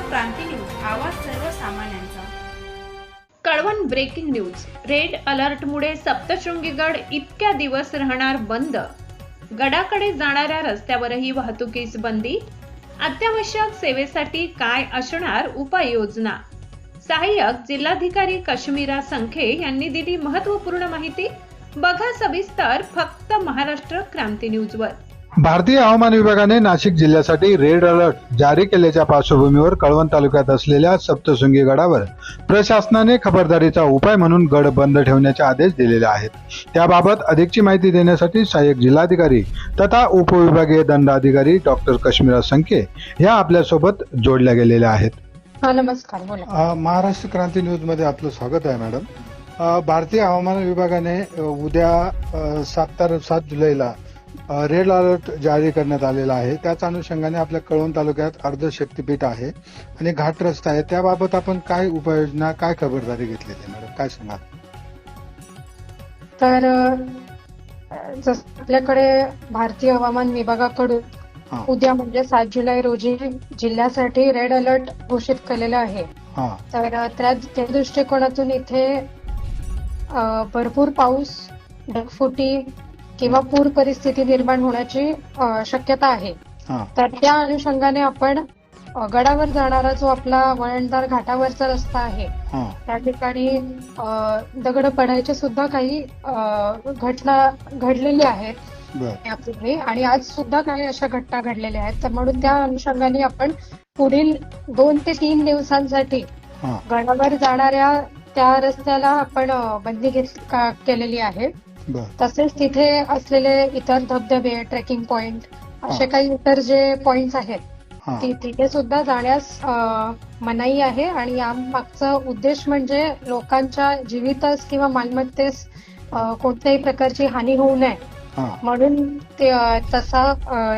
क्रांती news, आवाज सर्वसामान्यांचा. Kalwan breaking news. Red अलर्टमुळे सप्तशृंगी गड इतक्या दिवस राहणार बंद. गडाकडे जाणाऱ्या रस्त्यावरही वाहतुकीस बंदी. अत्यावश्यक सेवेसाठी काय असणार उपाययोजना? सहाय्यक जिल्हाधिकारी काश्मीरा संखे यांनी दिली महत्त्वपूर्ण माहिती. बघा सविस्तर फक्त महाराष्ट्र क्रांती न्यूजवर. भारतीय हवामान विभागाने नाशिक जिल्ह्यासाठी रेड अलर्ट जारी केल्याच्या पार्श्वभूमीवर कळवण तालुक्यात असलेल्या सप्तशृंगी गडावर प्रशासनाने खबरदारीचा उपाय म्हणून गड बंद ठेवण्याचे आदेश दिलेले आहेत. त्याबाबत अधिकची माहिती देण्यासाठी सहाय्यक जिल्हाधिकारी तथा उपविभागीय दंडाधिकारी डॉक्टर काश्मीरा संखे या आपल्यासोबत जोडल्या गेलेल्या आहेत. नमस्कार, बोला. महाराष्ट्र क्रांती न्यूज मध्ये आपलं स्वागत आहे मॅडम. भारतीय हवामान विभागाने उद्या 7 जुलैला रेड अलर्ट जारी करण्यात आलेला आहे. त्याच अनुषंगाने आपल्या कळवण तालुक्यात अर्ध शक्तीपीठ आहे आणि घाट रस्ता आहे. त्याबाबत आपण काय उपाययोजना, काय खबरदारी घेतलेली आहे मॅडम, काय सांगाल? तर जसं आपल्याकडे भारतीय हवामान विभागाकडून उद्या म्हणजे 7 जुलै रोजी जिल्ह्यासाठी रेड अलर्ट घोषित केलेला आहे. तर त्या दृष्टिकोनातून इथे भरपूर पाऊस, ढगफुटी किंवा पूर परिस्थिती निर्माण होण्याची शक्यता आहे. तर त्या अनुषंगाने आपण गडावर जाणारा जो आपला वळणदार घाटावरचा रस्ता आहे त्या ठिकाणी दगड पडायचे सुद्धा काही घटना घडलेली आहेत यापूर्वी, आणि आज सुद्धा काही अशा घटना घडलेल्या आहेत. तर म्हणून त्या अनुषंगाने आपण पुढील 2 ते 3 दिवसांसाठी गडावर जाणाऱ्या त्या रस्त्याला आपण बंदी केलेली आहे. तसेच तिथे असलेले इतर धबधबे, ट्रेकिंग पॉइंट, असे काही इतर जे पॉइंट्स आहेत तिथे सुद्धा जाण्यास मनाई आहे. आणि यामागचा उद्देश म्हणजे लोकांच्या जीवितास किंवा मालमत्तेस कोणत्याही प्रकारची हानी होऊ नये म्हणून ते तसा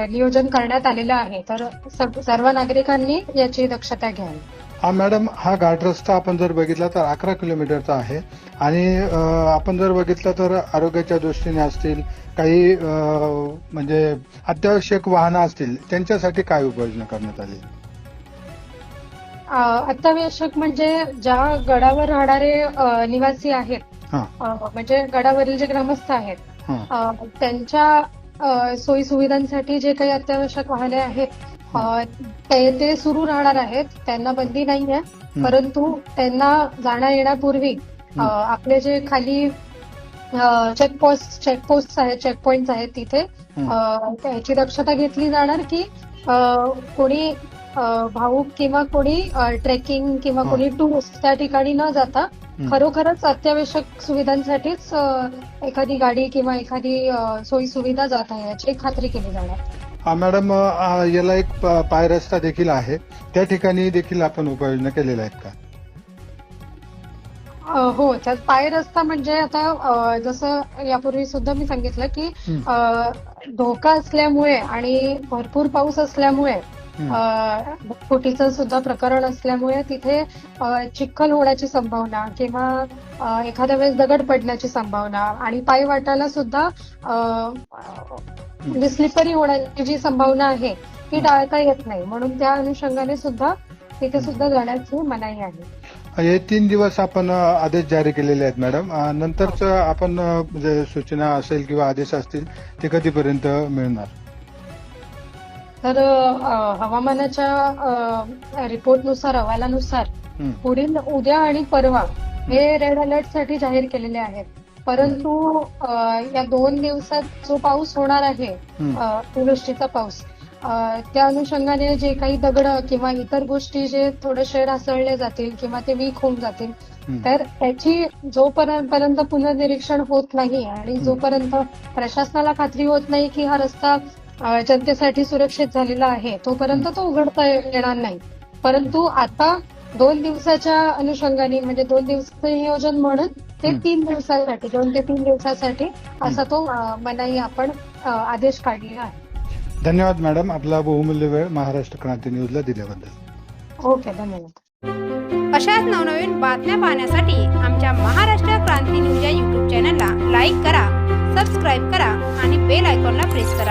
नियोजन करण्यात आलेलं आहे. तर सर्व नागरिकांनी याची दक्षता घ्यावी. मॅडम, हा घाट रस्ता आपण जर बघितला तर 11 किलोमीटरचा आहे आणि आपण जर बघितलं तर आरोग्याच्या दृष्टीने असतील काही म्हणजे अत्यावश्यक वाहनं असतील त्यांच्यासाठी काय उपाययोजना करण्यात आली? अत्यावश्यक म्हणजे ज्या गडावर राहणारे निवासी आहेत, म्हणजे गडावरील जे ग्रामस्थ आहेत त्यांच्या सोयी सुविधांसाठी जे काही अत्यावश्यक वाहने आहेत ते सुरू राहणार आहेत. त्यांना बंदी नाहीये, परंतु त्यांना जाण्या येण्यापूर्वी आपले जे खाली चेकपोस्ट आहेत, चेकपॉइंट आहेत, तिथे त्याची दक्षता घेतली जाणार की कोणी भाऊक किंवा कोणी ट्रेकिंग किंवा कोणी टूरिस्ट त्या ठिकाणी न जाता खरोखरच अत्यावश्यक सुविधांसाठीच एखादी गाडी किंवा एखादी सोयी सुविधा जात आहे याची खात्री केली जाणार. मॅडम, याला एक पाय रस्ता देखील आहे, त्या ठिकाणी देखील आपण उपाययोजना केलेल्या आहेत का? हो, त्यात पाय रस्ता म्हणजे आता जसं यापूर्वी सुद्धा मी सांगितलं की धोका असल्यामुळे आणि भरपूर पाऊस असल्यामुळे, फुटीचं सुद्धा प्रकरण असल्यामुळे तिथे चिखल होण्याची संभावना किंवा एखाद्या वेळेस दगड पडण्याची संभावना आणि पाय वाटायला सुद्धा स्लिपरी होण्याची जी संभावना आहे ती टाळता येत नाही. म्हणून त्या अनुषंगाने सुद्धा तिथे सुद्धा जाण्याची मनाई आहे. हे 3 दिवस आपण आदेश जारी केलेले आहेत मॅडम. नंतरच आपण जे सूचना असेल किंवा आदेश असतील ते कधीपर्यंत मिळणार? तर हवामानाच्या रिपोर्टनुसार, अहवालानुसार पुढील उद्या आणि परवा हे रेड अलर्ट साठी जाहीर केलेले आहेत. परंतु या 2 दिवसात जो पाऊस होणार आहे, अतिवृष्टीचा पाऊस, त्या अनुषंगाने जे काही दगड किंवा इतर गोष्टी जे थोडेसे ढासळले जातील किंवा ते वीक होऊन जातील, तर त्याची जोपर्यंत पुनर्निरीक्षण होत नाही आणि जोपर्यंत प्रशासनाला खात्री होत नाही की हा रस्ता जनतेसाठी सुरक्षित झालेला आहे, तोपर्यंत तो उघडता येणार नाही. परंतु आता 2 दिवसाच्या अनुषंगाने म्हणजे 2 दिवसाचं नियोजन म्हणून ते 3 दिवसासाठी, 2 ते 3 दिवसासाठी असा तो मनाई आपण आदेश काढलेला आहे. धन्यवाद मॅडम, आपला बहुमूल्य वेळ महाराष्ट्र क्रांती न्यूजला दिल्याबद्दल. ओके, धन्यवाद. अशाच नवनवीन बातम्या पाहण्यासाठी आमच्या महाराष्ट्र क्रांती न्यूज या YouTube चॅनलला लाईक करा, सबस्क्राईब करा आणि बेल आयकॉनला प्रेस करा.